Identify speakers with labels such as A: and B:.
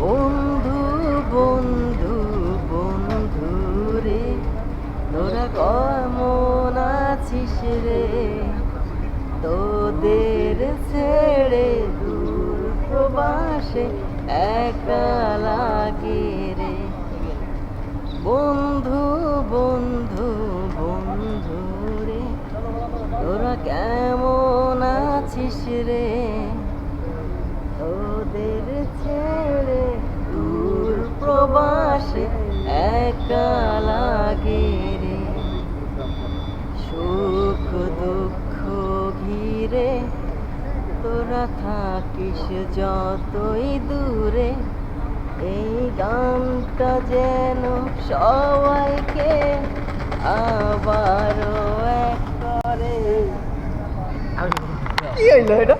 A: বন্ধু বন্ধু বন্ধু রে, তোরা কেমন আছিস রে? তোদের ছেড়ে দূর প্রবাসে একা লাগে রে। বন্ধু বন্ধু বন্ধু রে, তোরা কেমন আছিস রে? তোদের ছেড়ে দূর প্রবাসে একা লাগে রে। সুখ দুঃখ ঘিরে তোরা থাকিস যতই দূরে, এই গানটা যেন সবাইকে আবারও এক করে। কি হইলো এটা?